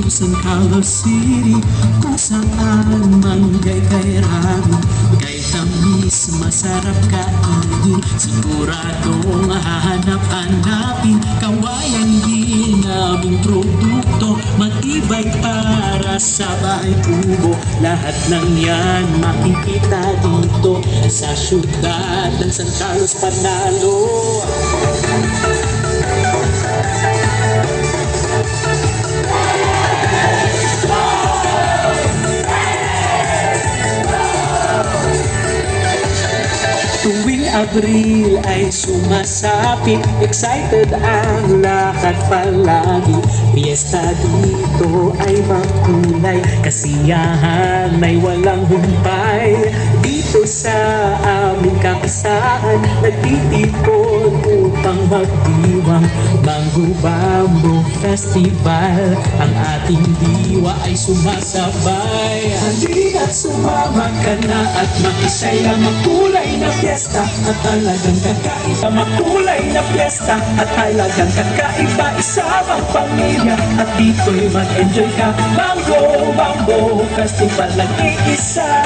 San Carlos City, kung saan man kay rami, kay tamis, masarap kainin. Siguradong hahanap-hanapin, kawayan din naming produkto, matibay para sa bahay kubo. Lahat ng yan makikita dito sa syudad ng San Carlos, Panalo. Tuwing Abril ay sumasapit, excited ang lahat palagi. Fiesta dito ay makulay, kasiyahan ay walang humpay. Dito sa aming kapisahan, nagtitipon upang magdiwang Mango Bamboo Festival. Ang ating diwa ay sumasabay. Halina't sumama ka na at makisaya, makulay na fiesta at talagang kakaiba. Makulay na fiesta at talagang kakaiba. Isabang pamilya at dito'y mag-enjoy ka. Mango Bamboo Festival, nag-iisa.